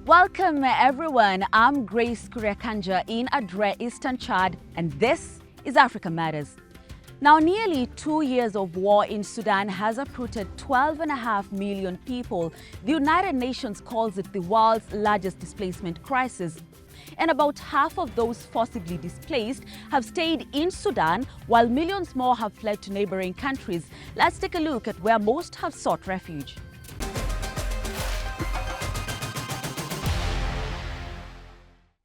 Welcome everyone, I'm Grace Kuriakanja in Adre, Eastern Chad, and this is Africa Matters. Now, nearly 2 years of war in Sudan has uprooted 12.5 million people. The United Nations calls it the world's largest displacement crisis. And about half of those forcibly displaced have stayed in Sudan, while millions more have fled to neighboring countries. Let's take a look at where most have sought refuge.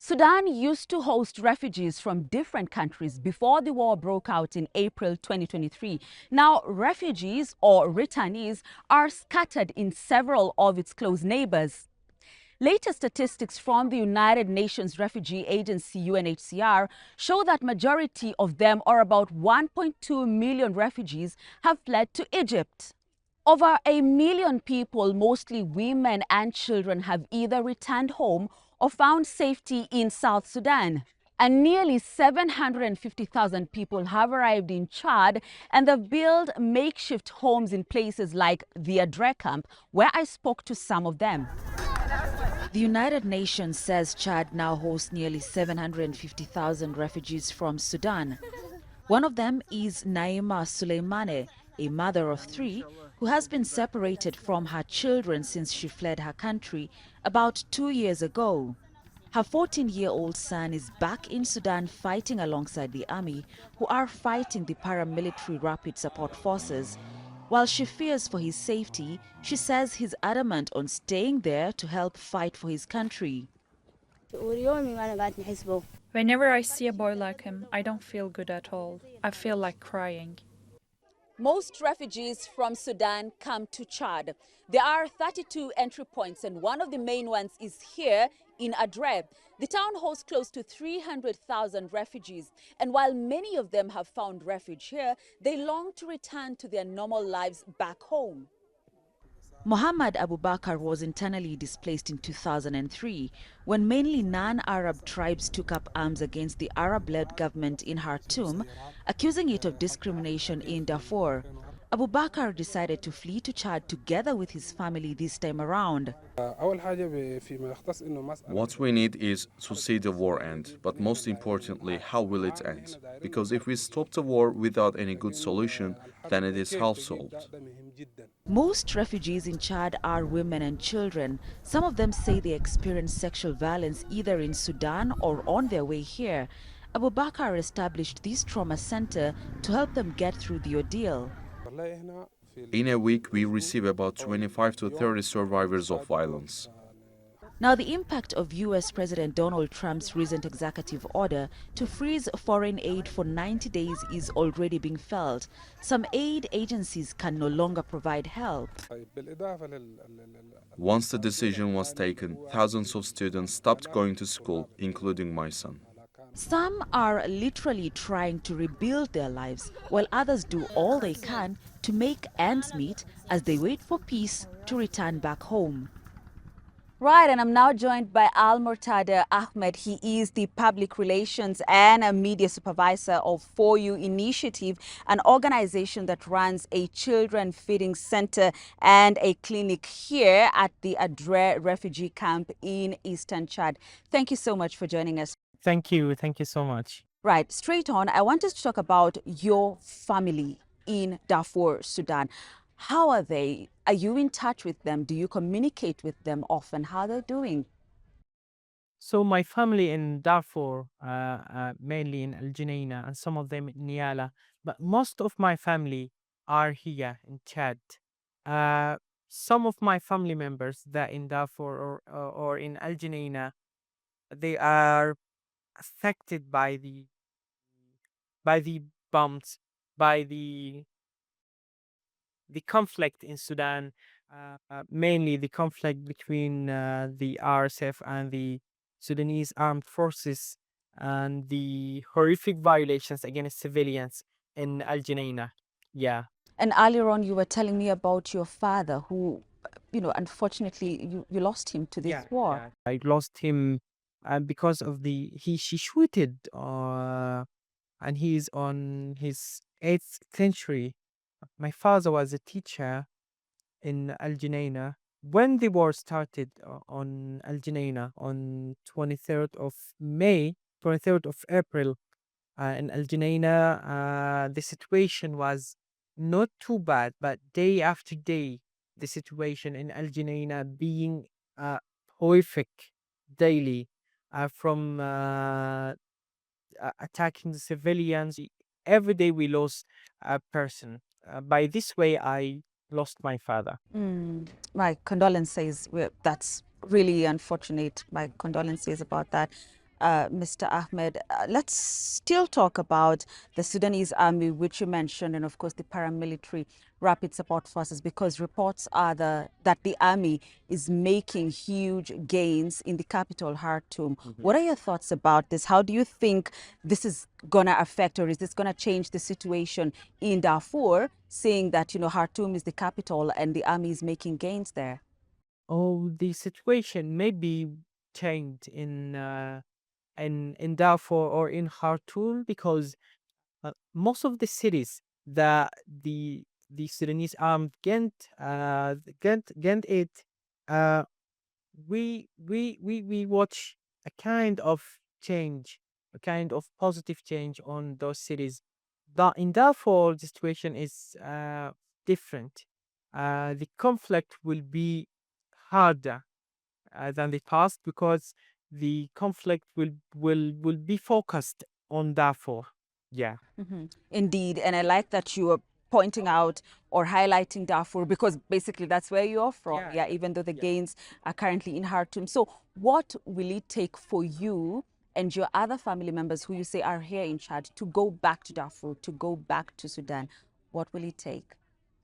Sudan used to host refugees from different countries before the war broke out in April 2023. Now, refugees or returnees are scattered in several of its close neighbors. Latest statistics from the United Nations Refugee Agency UNHCR show that majority of them, or about 1.2 million refugees, have fled to Egypt. Over 1 million people, mostly women and children, have either returned home or found safety in South Sudan. And nearly 750,000 people have arrived in Chad, and they've built makeshift homes in places like the Adre camp, where I spoke to some of them. The United Nations says Chad now hosts nearly 750,000 refugees from Sudan. One of them is Naima Suleimane, a mother of 3 who has been separated from her children since she fled her country about 2 years ago. Her 14-year-old son is back in Sudan fighting alongside the army, who are fighting the paramilitary rapid support forces. While she fears for his safety, she says he's adamant on staying there to help fight for his country. Whenever I see a boy like him, I don't feel good at all. I feel like crying. Most refugees from Sudan come to Chad. There are 32 entry points, and one of the main ones is here in Adre. The town hosts close to 300,000 refugees, and while many of them have found refuge here, they long to return to their normal lives back home. Muhammad Abubakar was internally displaced in 2003 when mainly non-Arab tribes took up arms against the Arab-led government in Khartoum, accusing it of discrimination in Darfur. Abubakar decided to flee to Chad together with his family this time around. What we need is to see the war end, but most importantly, how will it end? Because if we stop the war without any good solution, then it is half solved. Most refugees in Chad are women and children. Some of them say they experienced sexual violence either in Sudan or on their way here. Abubakar established this trauma center to help them get through the ordeal. In a week, we receive about 25 to 30 survivors of violence. Now, the impact of U.S. President Donald Trump's recent executive order to freeze foreign aid for 90 days is already being felt. Some aid agencies can no longer provide help. Once the decision was taken, thousands of students stopped going to school, including my son. Some are literally trying to rebuild their lives, while others do all they can to make ends meet as they wait for peace to return back home. Right, and I'm now joined by Al Murtada Ahmed. He is the Public Relations and a Media Supervisor of For You Initiative, an organization that runs a children feeding center and a clinic here at the Adre refugee camp in Eastern Chad. Thank you so much for joining us. Thank you so much. Right, straight on, I want us to talk about your family in Darfur, Sudan. How are they? Are you in touch with them? Do you communicate with them often? How are they doing? So my family in Darfur, mainly in Al Junaina, and some of them in Niala, but most of my family are here in Chad. Uh, some of my family members that in Darfur or in Al Junaina, they are affected by the bombs, by the conflict in Sudan, mainly the conflict between the RSF and the Sudanese armed forces, and the horrific violations against civilians in Al Junaina. Yeah. And earlier on, you were telling me about your father who, unfortunately, you lost him to this war. Yeah. I lost him because of she shooted, and he's on his 8th century. My father was a teacher in Al Junaina, when the war started on Al Junaina on 23rd of May, 23rd of April, in Al Junaina, the situation was not too bad, but day after day, the situation in Al Junaina being horrific daily, from attacking the civilians. Every day we lost a person. By this way, I lost my father. My condolences. That's really unfortunate. My condolences about that, Mr. Ahmed. Let's still talk about the Sudanese army, which you mentioned, and of course the paramilitary rapid support forces, because reports are that the army is making huge gains in the capital, Khartoum. What are your thoughts about this? How do you think this is going to affect, or is this going to change the situation in Darfur, saying that, Khartoum is the capital and the army is making gains there? Oh, the situation may be changed in Darfur or in Khartoum because most of the cities that the Sudanese armed gained it, uh, we watch a kind of change, a kind of positive change on those cities. But in Darfur, the situation is different. The conflict will be harder than the past because the conflict will be focused on Darfur. Yeah. Indeed. And I like that you are pointing out or highlighting Darfur, because basically that's where you're from. Yeah, even though the gains are currently in Khartoum. So, what will it take for you and your other family members who you say are here in Chad to go back to Darfur, to go back to Sudan? What will it take?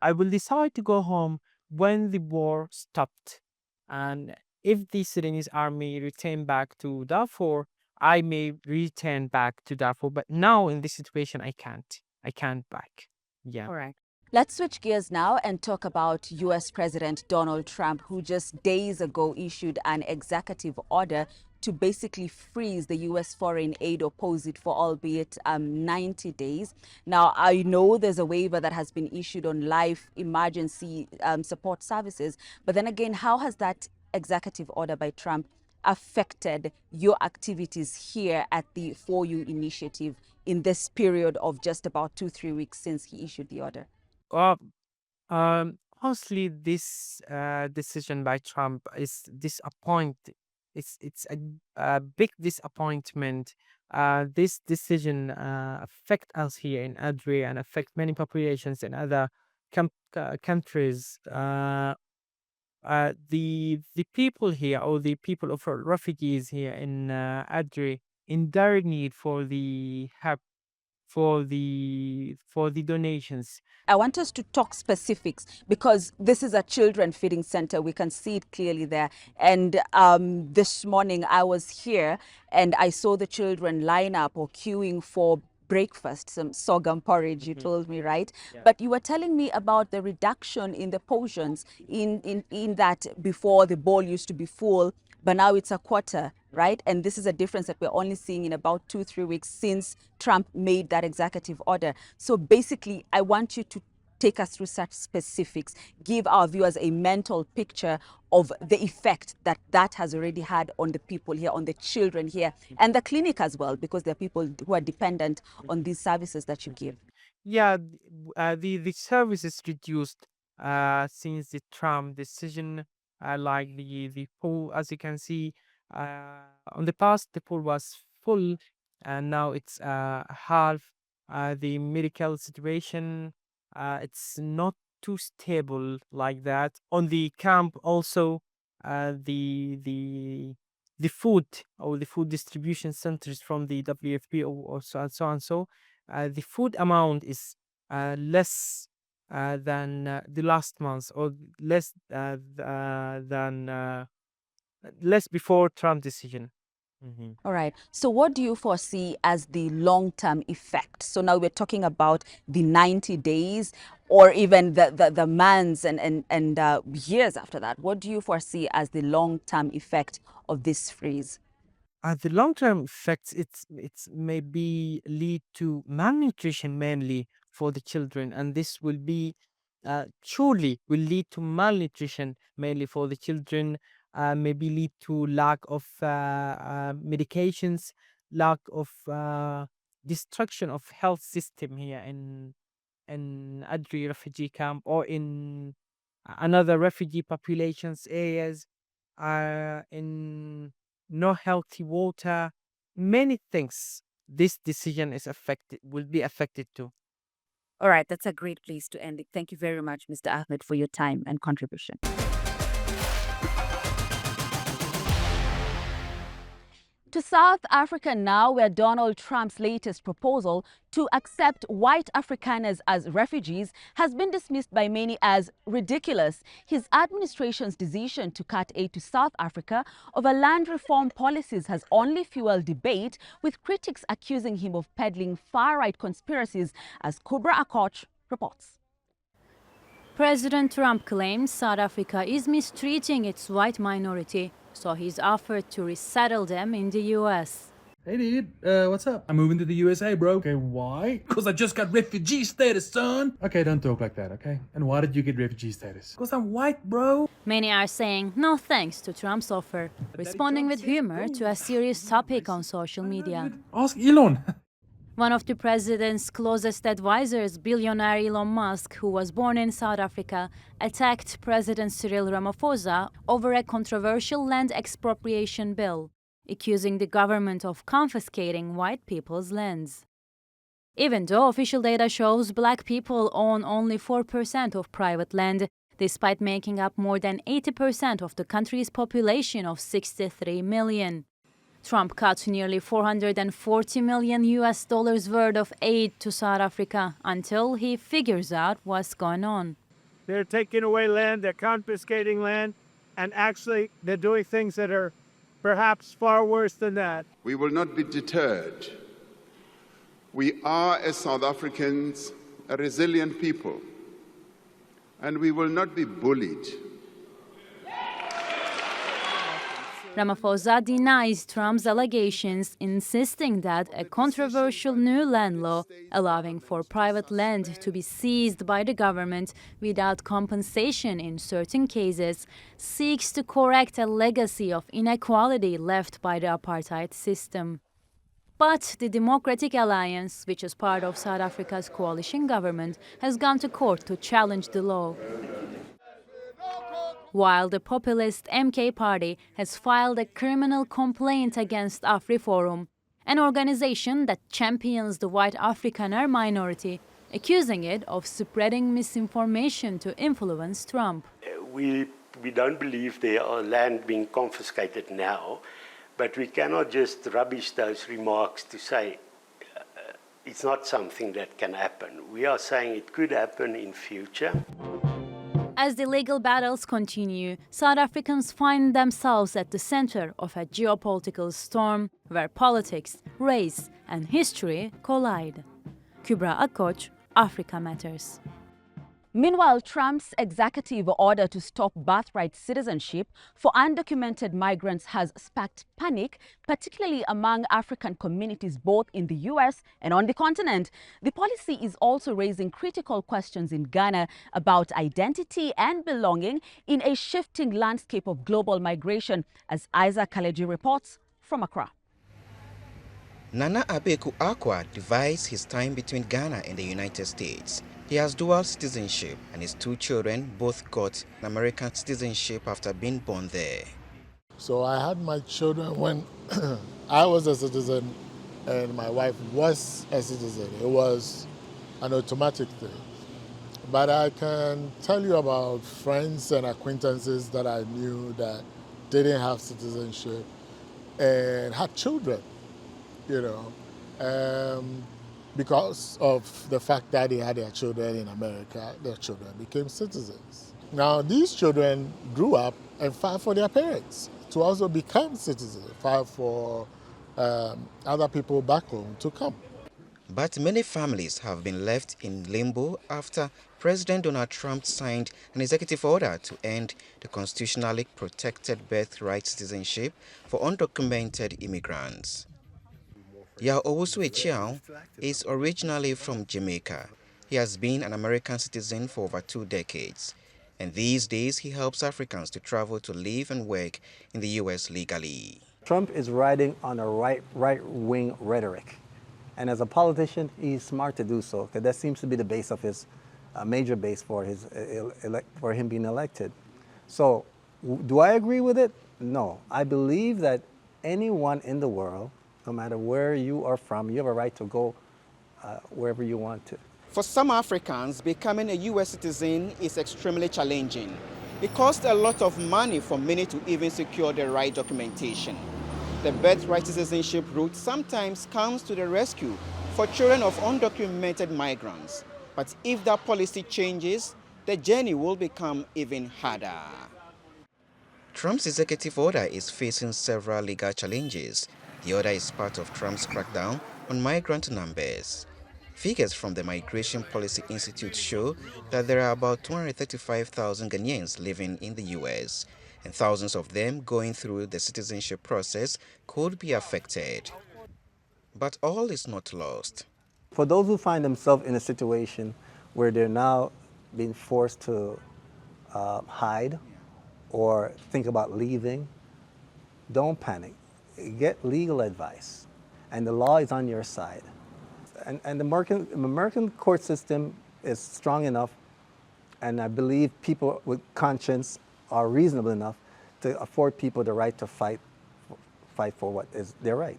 I will decide to go home when the war stopped. And if the Sudanese army return back to Darfur, I may return back to Darfur. But now in this situation, I can't. I can't back. Yeah. All right. Let's switch gears now and talk about US President Donald Trump, who just days ago issued an executive order to basically freeze the US foreign aid or pause it for albeit 90 days. Now, I know there's a waiver that has been issued on life emergency support services, but then again, how has that executive order by Trump affected your activities here at the For You initiative in this period of just about 2, 3 weeks since he issued the order? Well, honestly, this decision by Trump is disappoint. It's a big disappointment. This decision affect us here in Adria and affect many populations in other countries. The people here or the people of refugees here in Adria in dire need for the help for the donations. I want us to talk specifics because this is a children feeding center. We can see it clearly there. And this morning I was here and I saw the children line up or queuing for breakfast, some sorghum porridge, you told me, right? Yeah. But you were telling me about the reduction in the portions in that before the bowl used to be full, but now it's a quarter, right? And this is a difference that we're only seeing in about 2, 3 weeks since Trump made that executive order. So basically, I want you to take us through such specifics, give our viewers a mental picture of the effect that that has already had on the people here, on the children here, and the clinic as well, because there are people who are dependent on these services that you give. Yeah, the service is reduced since the Trump decision. Like the pool, as you can see, on the past the pool was full, and now it's half. The medical situation, it's not too stable like that. On the camp also, the food or the food distribution centers from the WFP or so and so the food amount is less than the last month or less than less before Trump decision. All right. So, what do you foresee as the long term effect? So, now we're talking about the 90 days or even the months and years after that. What do you foresee as the long term effect of this freeze? The long-term effects, it's maybe lead to malnutrition mainly for the children, and this will be surely will lead to malnutrition, mainly for the children, maybe lead to lack of medications, lack of destruction of health system here in Adri refugee camp or in another refugee populations areas, in no healthy water, many things. This decision is affected will be affected too. All right, that's a great place to end it. Thank you very much, Mr. Ahmed, for your time and contribution. To South Africa now, where Donald Trump's latest proposal to accept white Afrikaners as refugees has been dismissed by many as ridiculous. His administration's decision to cut aid to South Africa over land reform policies has only fueled debate, with critics accusing him of peddling far-right conspiracies, as Kubra Akoch reports. President Trump claims South Africa is mistreating its white minority, so he's offered to resettle them in the U.S. Hey dude, what's up? I'm moving to the USA, bro. Okay, why? Because I just got refugee status, son. Okay, don't talk like that, okay? And why did you get refugee status? Because I'm white, bro. Many are saying no thanks to Trump's offer, responding with humor to a serious topic on social media. Ask Elon. One of the president's closest advisors, billionaire Elon Musk, who was born in South Africa, attacked President Cyril Ramaphosa over a controversial land expropriation bill, accusing the government of confiscating white people's lands. Even though official data shows black people own only 4% of private land, despite making up more than 80% of the country's population of 63 million. Trump cut nearly $440 million worth of aid to South Africa until he figures out what's going on. They're taking away land, they're confiscating land, and actually they're doing things that are perhaps far worse than that. We will not be deterred. We are, as South Africans, a resilient people, and we will not be bullied. Ramaphosa denies Trump's allegations, insisting that a controversial new land law allowing for private land to be seized by the government without compensation in certain cases seeks to correct a legacy of inequality left by the apartheid system. But the Democratic Alliance, which is part of South Africa's coalition government, has gone to court to challenge the law, while the populist MK Party has filed a criminal complaint against AfriForum, an organization that champions the white Afrikaner minority, accusing it of spreading misinformation to influence Trump. We don't believe there are land being confiscated now, but we cannot just rubbish those remarks to say it's not something that can happen. We are saying it could happen in future. As the legal battles continue, South Africans find themselves at the center of a geopolitical storm where politics, race, and history collide. Kubra Akoch, Africa Matters. Meanwhile, Trump's executive order to stop birthright citizenship for undocumented migrants has sparked panic, particularly among African communities both in the U.S. and on the continent. The policy is also raising critical questions in Ghana about identity and belonging in a shifting landscape of global migration, as Isaac Kaleji reports from Accra. Nana Abeku Akwa divides his time between Ghana and the United States. He has dual citizenship, and his two children both got American citizenship after being born there. So I had my children when I was a citizen and my wife was a citizen. It was an automatic thing. But I can tell you about friends and acquaintances that I knew that didn't have citizenship and had children, you know. Because of the fact that they had their children in America, their children became citizens. Now, these children grew up and filed for their parents to also become citizens, filed for other people back home to come. But many families have been left in limbo after President Donald Trump signed an executive order to end the constitutionally protected birthright citizenship for undocumented immigrants. Yao Owusu Echiao is originally from Jamaica. He has been an American citizen for over 2 decades, and these days he helps Africans to travel to live and work in the U.S. legally. Trump is riding on a right-wing rhetoric. And as a politician, he's smart to do so, because that seems to be the base of his, major base for him being elected. So, do I agree with it? No. I believe that anyone in the world, no matter where you are from, you have a right to go wherever you want to. For some Africans, becoming a U.S. citizen is extremely challenging. It costs a lot of money for many to even secure the right documentation. The birthright citizenship route sometimes comes to the rescue for children of undocumented migrants. But if that policy changes, the journey will become even harder. Trump's executive order is facing several legal challenges. The order is part of Trump's crackdown on migrant numbers. Figures from the Migration Policy Institute show that there are about 235,000 Ghanaians living in the U.S., and thousands of them going through the citizenship process could be affected. But all is not lost. For those who find themselves in a situation where they're now being forced to hide or think about leaving, don't panic. Get legal advice, and the law is on your side. And the American court system is strong enough, and I believe people with conscience are reasonable enough to afford people the right to fight for what is their right.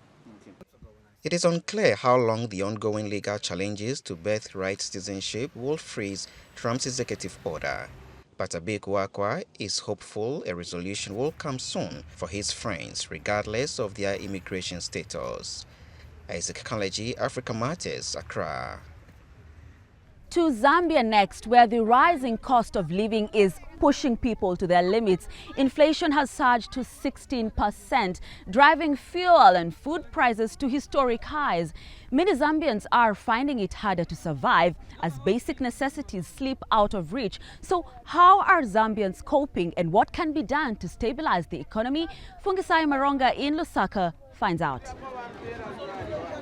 It is unclear how long the ongoing legal challenges to birthright citizenship will freeze Trump's executive order. But Abik Wakwa is hopeful a resolution will come soon for his friends, regardless of their immigration status. Isaac Kaleji, Africa Matters, Accra. To Zambia next, where the rising cost of living is pushing people to their limits. Inflation has surged to 16%, driving fuel and food prices to historic highs. Many Zambians are finding it harder to survive as basic necessities slip out of reach. So how are Zambians coping, and what can be done to stabilize the economy? Fungisai Maronga in Lusaka finds out.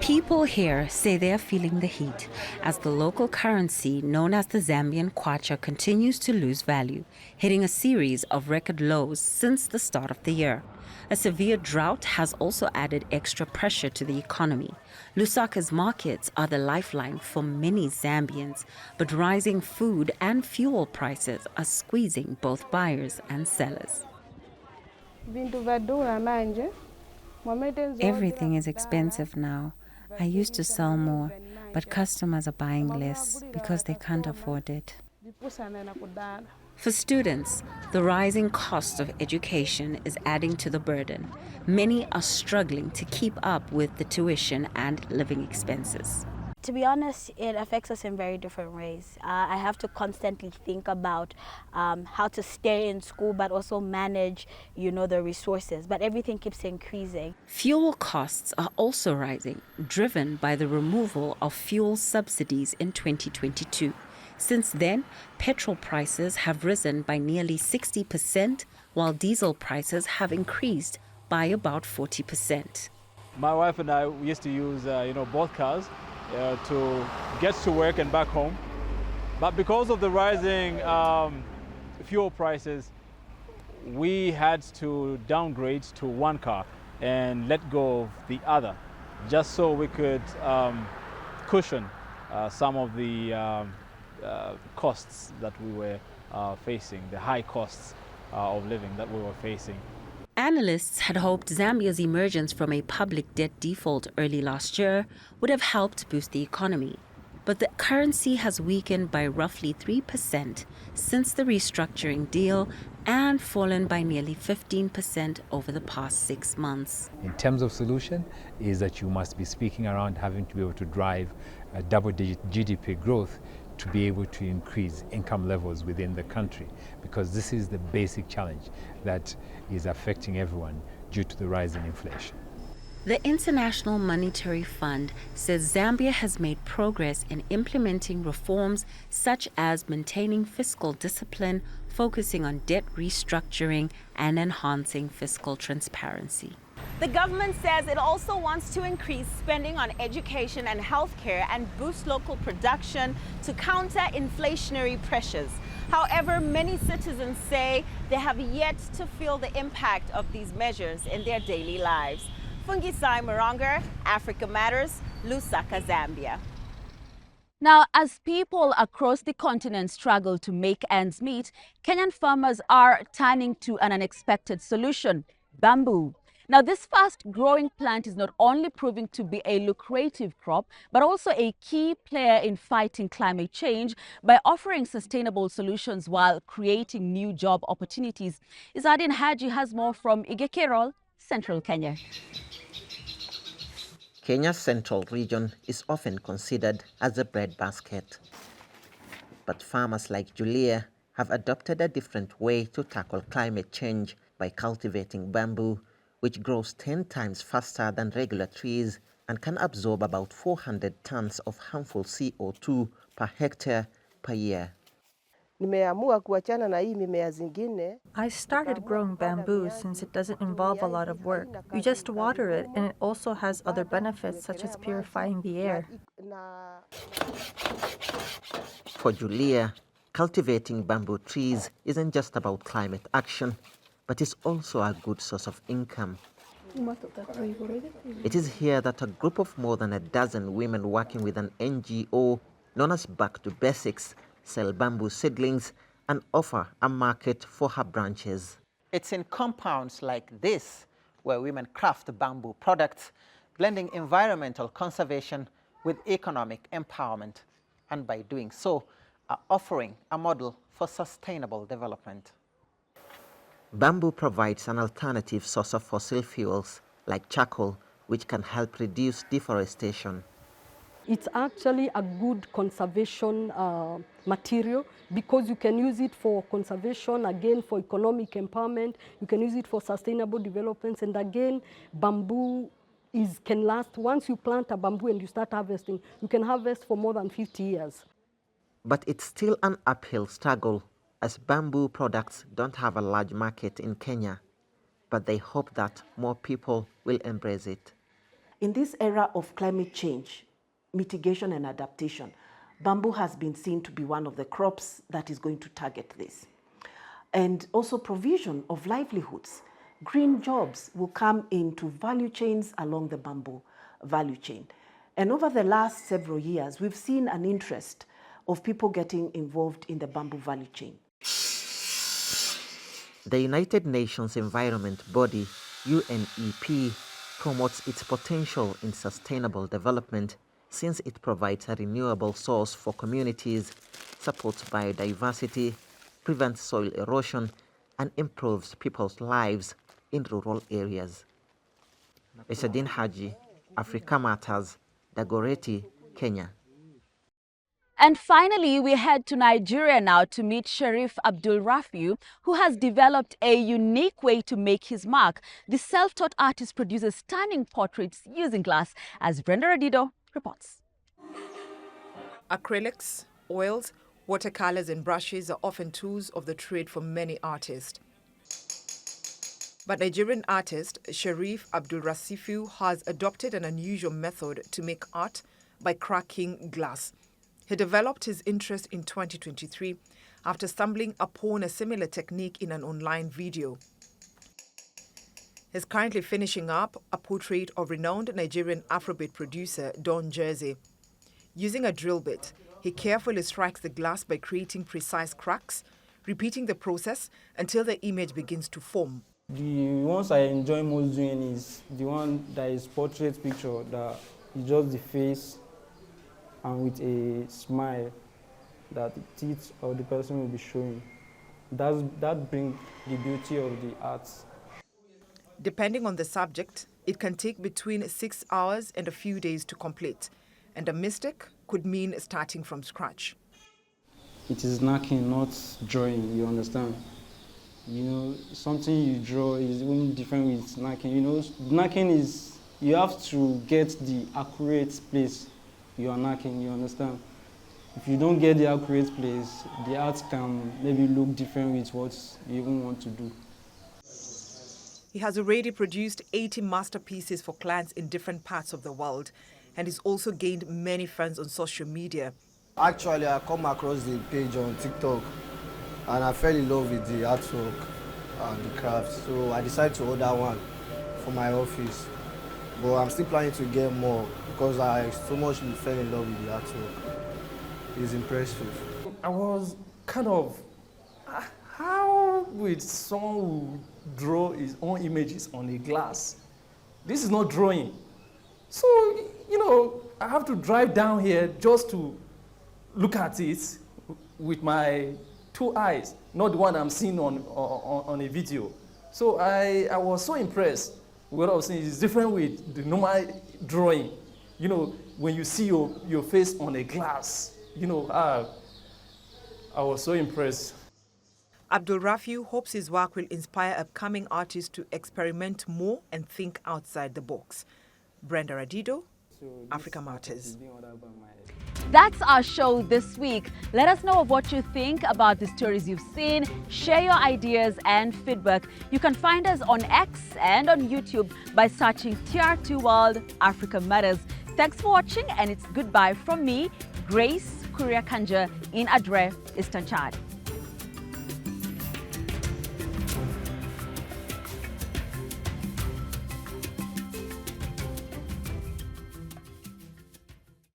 People here say they are feeling the heat as the local currency known as the Zambian kwacha continues to lose value, hitting a series of record lows since the start of the year. A severe drought has also added extra pressure to the economy. Lusaka's markets are the lifeline for many Zambians, but rising food and fuel prices are squeezing both buyers and sellers. Everything is expensive now. I used to sell more, but customers are buying less because they can't afford it. For students, the rising cost of education is adding to the burden. Many are struggling to keep up with the tuition and living expenses. To be honest, it affects us in very different ways. I have to constantly think about how to stay in school, but also manage, the resources. But everything keeps increasing. Fuel costs are also rising, driven by the removal of fuel subsidies in 2022. Since then, petrol prices have risen by nearly 60%, while diesel prices have increased by about 40%. My wife and I used to use, both cars to get to work and back home. But because of the rising fuel prices, we had to downgrade to one car and let go of the other, just so we could cushion some of the costs that we were facing, the high costs of living that we were facing. Analysts had hoped Zambia's emergence from a public debt default early last year would have helped boost the economy. But the currency has weakened by roughly 3% since the restructuring deal and fallen by nearly 15% over the past 6 months. In terms of solution is that you must be speaking around having to be able to drive a double-digit GDP growth to be able to increase income levels within the country, because this is the basic challenge that is affecting everyone due to the rise in inflation. The International Monetary Fund says Zambia has made progress in implementing reforms such as maintaining fiscal discipline, focusing on debt restructuring, and enhancing fiscal transparency. The government says it also wants to increase spending on education and healthcare and boost local production to counter inflationary pressures. However, many citizens say they have yet to feel the impact of these measures in their daily lives. Fungisai Moronga, Africa Matters, Lusaka, Zambia. Now, as people across the continent struggle to make ends meet, Kenyan farmers are turning to an unexpected solution: bamboo. Now, this fast-growing plant is not only proving to be a lucrative crop, but also a key player in fighting climate change by offering sustainable solutions while creating new job opportunities. Izadin Haji has more from Igekerol, Central Kenya. Kenya's central region is often considered as a breadbasket. But farmers like Julia have adopted a different way to tackle climate change by cultivating bamboo, which grows 10 times faster than regular trees and can absorb about 400 tons of harmful CO2 per hectare per year. I started growing bamboo since it doesn't involve a lot of work. You just water it, and it also has other benefits such as purifying the air. For Julia, cultivating bamboo trees isn't just about climate action, but is also a good source of income. It is here that a group of more than a dozen women working with an NGO known as Back to Basics sell bamboo seedlings and offer a market for her branches. It's in compounds like this where women craft bamboo products, blending environmental conservation with economic empowerment, and by doing so, are offering a model for sustainable development. Bamboo provides an alternative source of fossil fuels like charcoal, which can help reduce deforestation. It's actually a good conservation material because you can use it for conservation, again for economic empowerment, you can use it for sustainable developments, and again bamboo can last. Once you plant a bamboo and you start harvesting, you can harvest for more than 50 years. But it's still an uphill struggle as bamboo products don't have a large market in Kenya, but they hope that more people will embrace it. In this era of climate change, mitigation and adaptation, bamboo has been seen to be one of the crops that is going to target this. And also provision of livelihoods. Green jobs will come into value chains along the bamboo value chain. And over the last several years, we've seen an interest of people getting involved in the bamboo value chain. The United Nations Environment Body, UNEP, promotes its potential in sustainable development since it provides a renewable source for communities, supports biodiversity, prevents soil erosion, and improves people's lives in rural areas. Esadin Haji, Africa Matters, Dagoretti, Kenya. And finally, we head to Nigeria now to meet Sharif Abdul Rafiu, who has developed a unique way to make his mark. The self-taught artist produces stunning portraits using glass, as Brenda Radido reports. Acrylics, oils, watercolors and brushes are often tools of the trade for many artists. But Nigerian artist Sharif Abdul Rafiu has adopted an unusual method to make art by cracking glass. He developed his interest in 2023 after stumbling upon a similar technique in an online video. He's currently finishing up a portrait of renowned Nigerian Afrobeat producer Don Jersey. Using a drill bit, he carefully strikes the glass by creating precise cracks, repeating the process until the image begins to form. The ones I enjoy most doing is the one that is portrait picture, that is just the face and with a smile that the teeth of the person will be showing. That brings the beauty of the art. Depending on the subject, it can take between 6 hours and a few days to complete, and a mistake could mean starting from scratch. It is knacking, not drawing, you understand? You know, something you draw is even different with knacking. You know, knacking is, you have to get the accurate place you are knacking, you understand? If you don't get the accurate place, the art can maybe look different with what you even want to do. He has already produced 80 masterpieces for clients in different parts of the world, and he's also gained many fans on social media. Actually, I come across the page on TikTok and I fell in love with the artwork and the craft. So I decided to order one for my office. But I'm still planning to get more because I so much fell in love with the artwork. It's impressive. I was kind of, how would someone who draw his own images on a glass? This is not drawing. So, you know, I have to drive down here just to look at it with my 2 eyes, not the one I'm seeing on a video. So I was so impressed with what I was seeing. It's different with the normal drawing. You know, when you see your face on a glass, you know, I was so impressed. Abdul Rafiu hopes his work will inspire upcoming artists to experiment more and think outside the box. Brenda Radido, Africa Matters. That's our show this week. Let us know of what you think about the stories you've seen. Share your ideas and feedback. You can find us on X and on YouTube by searching TR2 World Africa Matters. Thanks for watching, and it's goodbye from me, Grace Kuria Kanja in Adre, Eastern Chad.